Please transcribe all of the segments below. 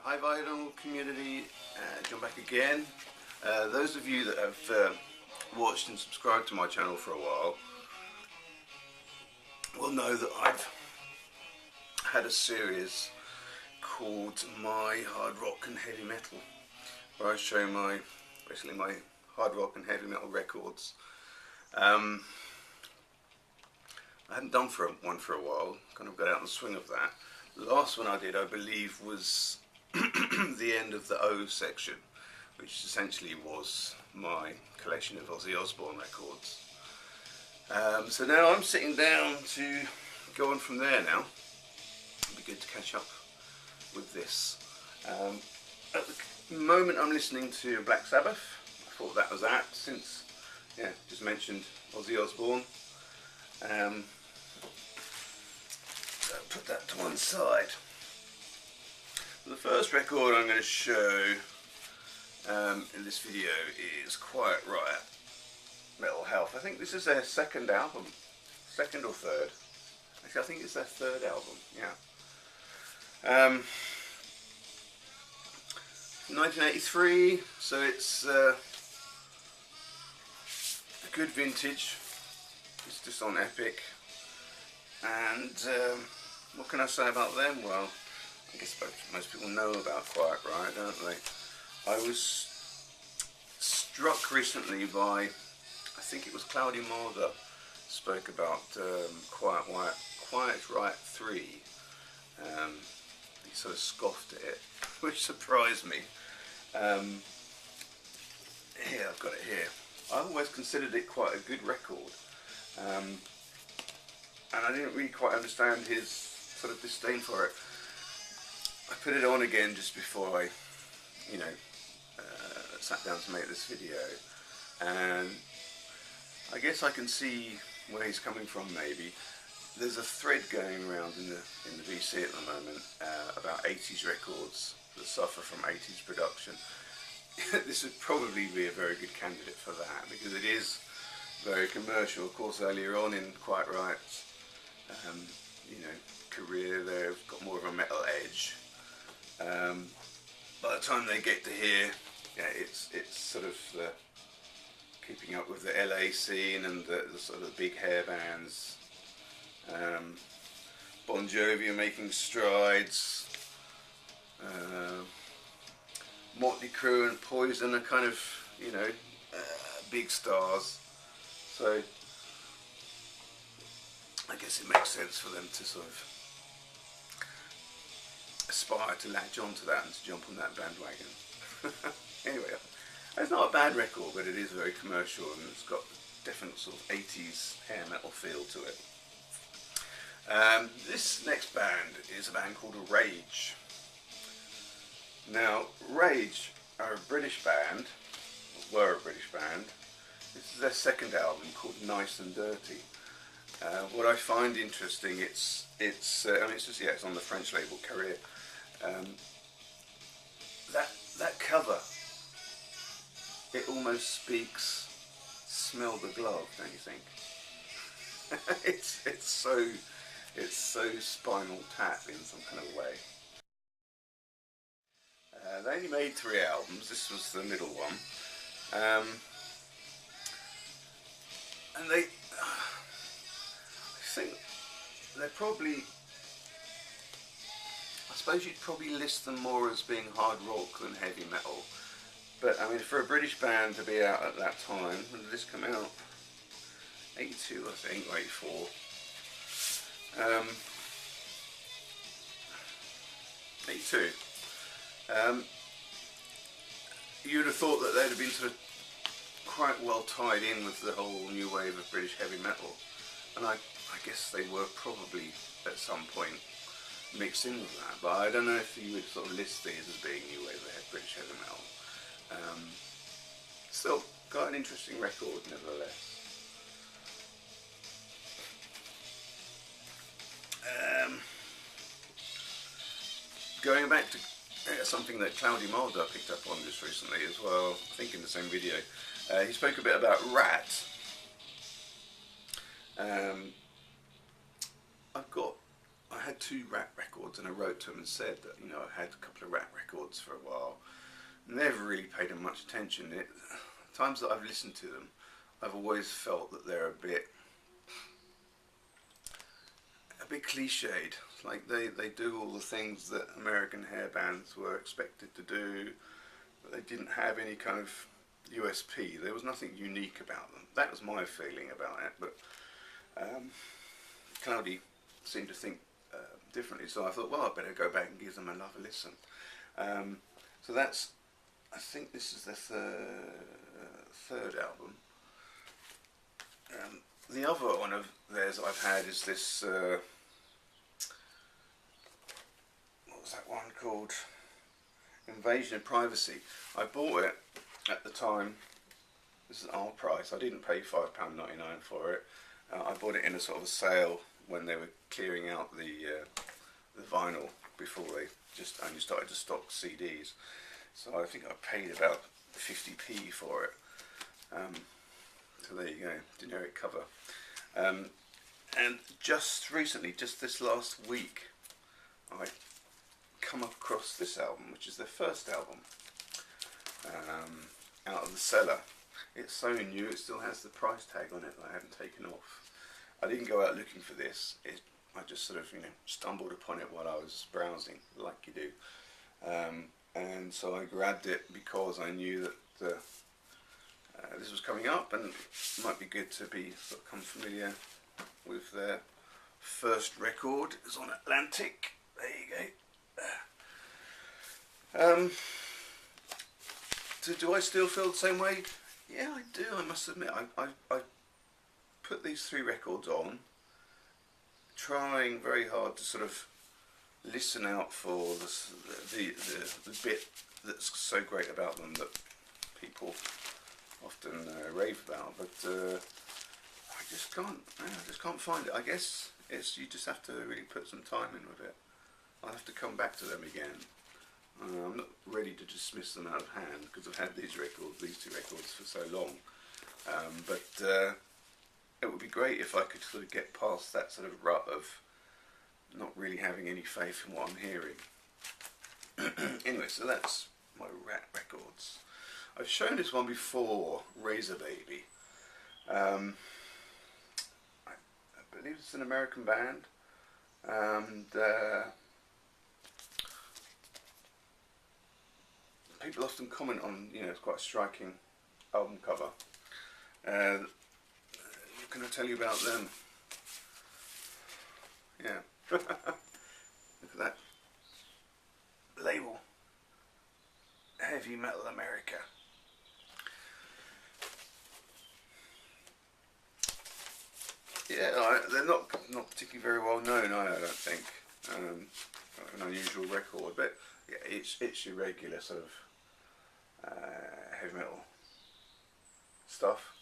Hi vinyl community, John back again. Those of you that have watched and subscribed to my channel for a while will know that I've had a series called My Hard Rock and Heavy Metal, where I show basically my hard rock and heavy metal records. I hadn't done one for a while, kind of got out in the swing of that. The last one I did, I believe, was the end of the O section, which essentially was my collection of Ozzy Osbourne records. So now I'm sitting down to go on from there now. It'd be good to catch up with this. At the moment I'm listening to Black Sabbath. I thought that was that, since, yeah, just mentioned Ozzy Osbourne. Put that to one side. The first record I'm going to show in this video is Quiet Riot Metal Health. I think this is their second album, second or third. Actually, I think it's their third album. Yeah. 1983, so it's a good vintage. It's just on Epic. And what can I say about them? Well, I guess most people know about Quiet Riot, don't they? I was struck recently by, I think it was Cloudy Mulder spoke about Quiet Riot 3. He sort of scoffed at it, which surprised me. Here, I've got it here. I always considered it quite a good record. And I didn't really quite understand his sort of disdain for it. I put it on again just before I, sat down to make this video, and I guess I can see where he's coming from. Maybe there's a thread going around in the VC at the moment about 80s records that suffer from 80s production. This would probably be a very good candidate for that, because it is very commercial. Of course, earlier on in Quiet Riot's career, they've got more of a metal edge. By the time they get to here, yeah, it's sort of keeping up with the LA scene and the sort of big hair bands. Bon Jovi are making strides. Motley Crue and Poison are kind of, big stars. So I guess it makes sense for them to sort of aspire to latch onto that and to jump on that bandwagon. Anyway, it's not a bad record, but it is very commercial and it's got a definite sort of 80s hair metal feel to it. This next band is a band called Rage. Now, Rage are a British band, were a British band. This is their second album called Nice and Dirty. What I find interesting, it's on the French label Carrier. That cover, it almost speaks "Smell the Glove," don't you think? it's so Spinal Tap in some kind of way. They only made 3 albums. This was the middle one, and I think they're probably, I suppose you'd probably list them more as being hard rock than heavy metal. But I mean, for a British band to be out at that time, when did this come out? 82, I think, or 84. 82. You'd have thought that they'd have been sort of quite well tied in with the whole new wave of British heavy metal, and I guess they were probably at some point mixed in with that, but I don't know if you would sort of list these as being new wave of British heavy metal. Still got an interesting record nevertheless. Going back to something that Cloudy Mulder picked up on just recently as well, I think in the same video, he spoke a bit about Rat. I had had 2 rap records, and I wrote to them and said that, you know, I had a couple of rap records for a while. Never really paid them much attention. Times that I've listened to them, I've always felt that they're a bit cliched. Like they do all the things that American hair bands were expected to do, but they didn't have any kind of USP. There was nothing unique about them. That was my feeling about it, but Cloudy seemed to think differently, so I thought, well, I better go back and give them another listen. So that's, I think this is their third album. The other one of theirs I've had is this, what was that one called? Invasion of Privacy. I bought it at the time. This is our price. I didn't pay £5.99 for it. I bought it in a sort of a sale when they were clearing out the vinyl before they just only started to stock CDs. So I think I paid about 50p for it. So there you go, generic cover. And just recently, just this last week, I come across this album, which is their first album, out of the cellar. It's so new, it still has the price tag on it that I haven't taken off. I didn't go out looking for this. I just sort of, you know, stumbled upon it while I was browsing, like you do. And so I grabbed it because I knew that this was coming up, and it might be good to become familiar with their first record. It's on Atlantic. There you go. Do I still feel the same way? Yeah, I do. I must admit, I put these 3 records on, trying very hard to sort of listen out for the bit that's so great about them that people often rave about, but I just can't find it. I guess you just have to really put some time in with it. I'll have to come back to them again. I'm not ready to dismiss them out of hand because I've had these 2 records for so long, but it would be great if I could sort of get past that sort of rut of not really having any faith in what I'm hearing. Anyway, so that's my Rat records. I've shown this one before, Razor Baby. I believe it's an American band, and people often comment on, you know, it's quite a striking album cover. Can I tell you about them? Yeah. Look at that label, Heavy Metal America. Yeah, they're not particularly very well known, I don't think. An unusual record, but yeah, it's your regular sort of heavy metal stuff.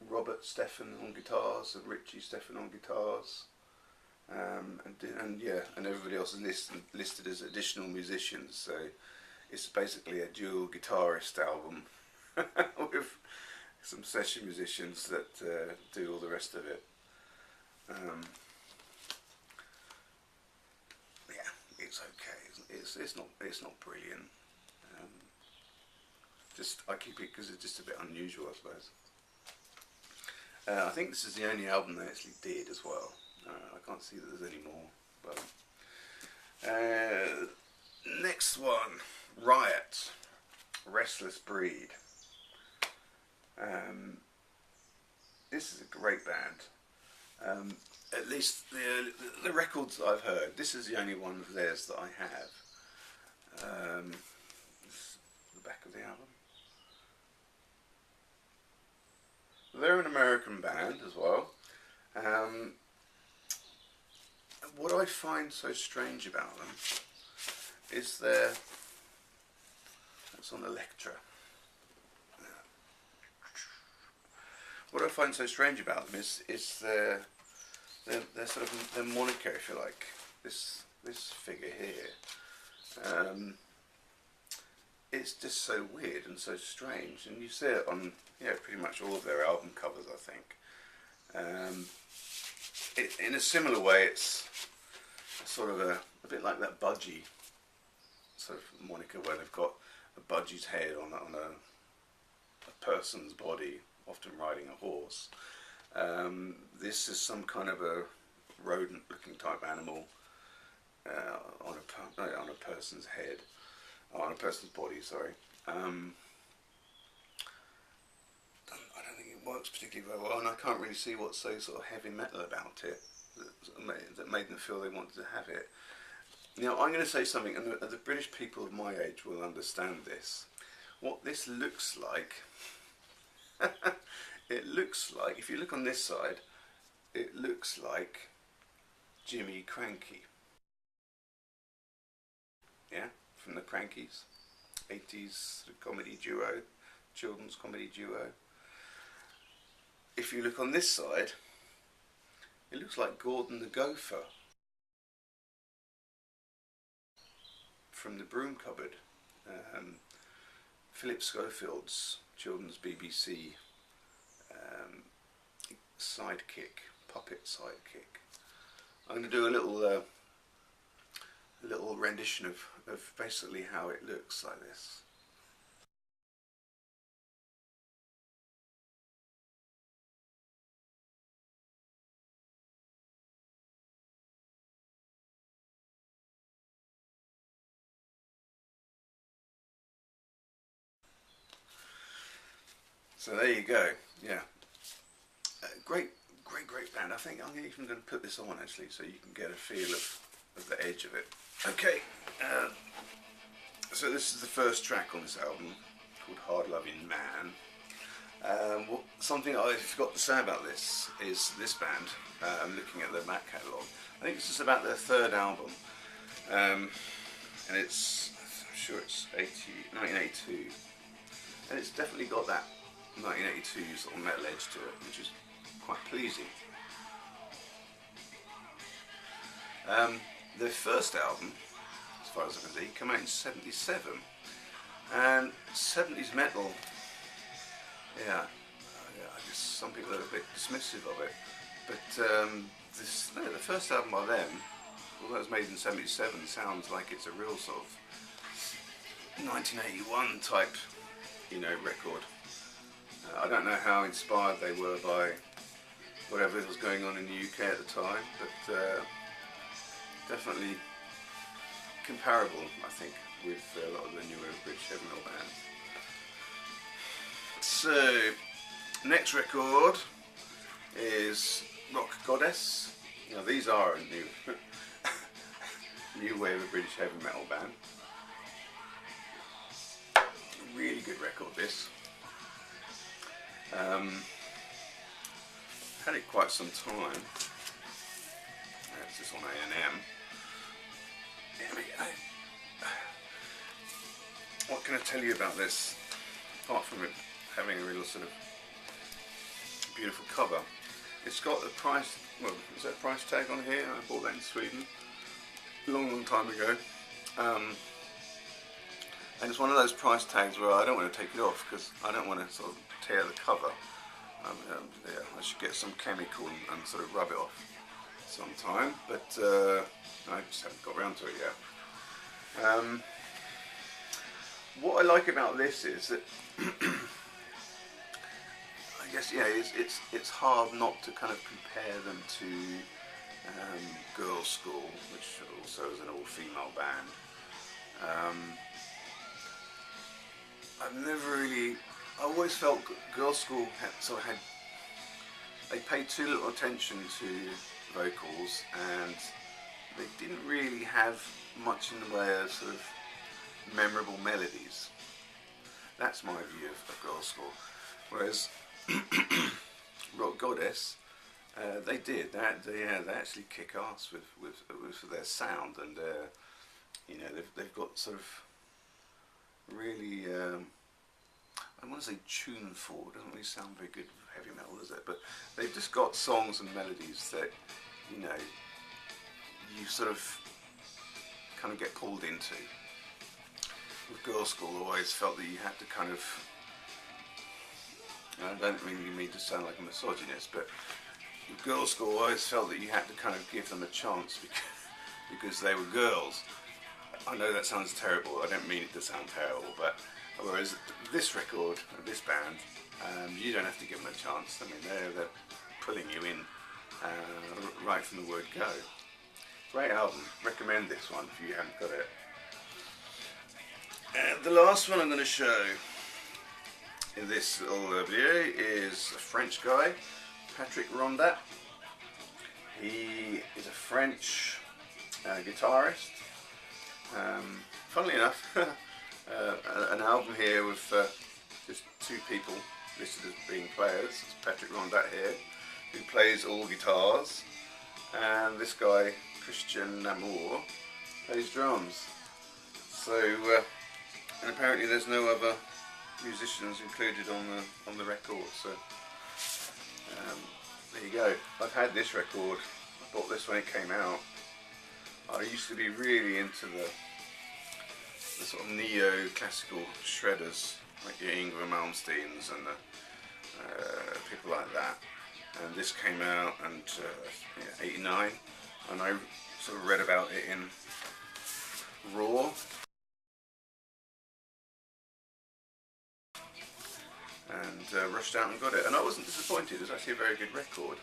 Robert Stephan on guitars, and Richie Stephan on guitars, and everybody else is listed as additional musicians. So it's basically a dual guitarist album with some session musicians that do all the rest of it. Yeah, it's okay. It's not brilliant. I keep it because it's just a bit unusual, I suppose. I think this is the only album they actually did as well. I can't see that there's any more. But next one, Riot, Restless Breed. This is a great band. At least the records I've heard. This is the only one of theirs that I have. This is the back of the album. They're an American band as well. What I find so strange about them is that's on Electra. What I find so strange about them is their sort of their moniker, if you like. This figure here. It's just so weird and so strange, and you see it on pretty much all of their album covers, I think. in a similar way, it's sort of a bit like that budgie sort of moniker, where they've got a budgie's head on a person's body, often riding a horse. This is some kind of a rodent-looking type animal on a person's head, on a person's body. Sorry. I don't think it works particularly very well, and I can't really see what's so sort of heavy metal about it that made them feel they wanted to have it. Now, I'm going to say something, and the British people of my age will understand this. What this looks like, it looks like, if you look on this side, it looks like Jimmy Cranky. Yeah, from the Crankies, 80s comedy duo, children's comedy duo. If you look on this side, it looks like Gordon the Gopher from the Broom Cupboard, Philip Schofield's children's BBC puppet sidekick. I'm going to do a little rendition of basically how it looks like this. So there you go. Yeah, great band. I think I'm even going to put this on actually, so you can get a feel of the edge of it. Okay, so this is the first track on this album, called Hard Loving Man. Something I forgot to say about this is this band. I'm looking at their back catalogue. I think this is about their third album, and it's, I'm sure it's 1982, and it's definitely got that 1982 sort of metal edge to it, which is quite pleasing. Their first album, as far as I can see, came out in '77, and 70s metal, yeah, I guess some people are a bit dismissive of it, but the first album by them, although it was made in '77, sounds like it's a real sort of 1981 type, record. I don't know how inspired they were by whatever was going on in the UK at the time, but definitely comparable, I think, with a lot of the newer British heavy metal bands. So, next record is Rock Goddess. Now, these are a new wave of British heavy metal band. Really good record, this. Had it quite some time. It's just on A&M. What can I tell you about this? Apart from it having a real sort of beautiful cover, it's got the price. Well, is that a price tag on here? I bought that in Sweden a long time ago. And it's one of those price tags where I don't want to take it off because I don't want to sort of tear the cover. Yeah, I should get some chemical and sort of rub it off sometime, but I just haven't got around to it yet. What I like about this is that I guess, yeah, it's hard not to kind of compare them to Girls' School, which also is an all-female band. I always felt Girls' School they paid too little attention to vocals, and they didn't really have much in the way of sort of memorable melodies. That's my view of Girls' School. Whereas Rock Goddess, they did. They actually kick ass with their sound, and they've got sort of really, I want to say tuneful. It doesn't really sound very good with heavy metal, does it? But they've just got songs and melodies that you sort of kind of get pulled into. With Girls' School, I always felt that you had to kind of, I don't really mean to sound like a misogynist, but girls' school, I always felt that you had to kind of give them a chance because they were girls. I know that sounds terrible, I don't mean it to sound terrible, but whereas this record, this band, you don't have to give them a chance. I mean, they're pulling you in right from the word go. Great album, recommend this one if you haven't got it. And the last one I'm going to show in this little video is a French guy, Patrick Rondat. He is a French guitarist. Funnily enough, an album here with just two people listed as being players. It's Patrick Rondat here, who plays all guitars, and this guy, Christian Namour, plays drums. So, and apparently there's no other musicians included on the record. So there you go. I've had this record. I bought this when it came out. I used to be really into the sort of neo-classical shredders, like your Ingram Malmsteens and people like that. And this came out in '89, and I sort of read about it in Raw. And rushed out and got it, and I wasn't disappointed. It was actually a very good record.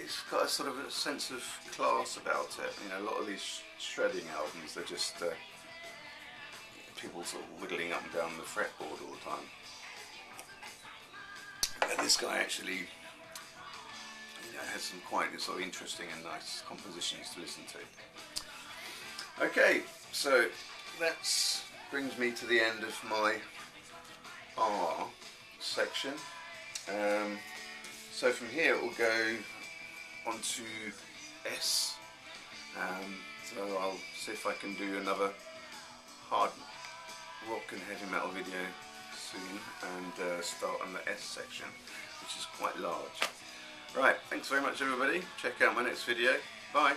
It's got a sort of a sense of class about it. You know, a lot of these shredding albums, they're just people sort of wiggling up and down the fretboard all the time. And this guy actually, you know, has some quite sort of interesting and nice compositions to listen to. Okay, so that brings me to the end of my R section. So from here it will go on to S. So I'll see if I can do another hard rock and heavy metal video soon, and start on the S section, which is quite large. Right, thanks very much everybody. Check out my next video. Bye.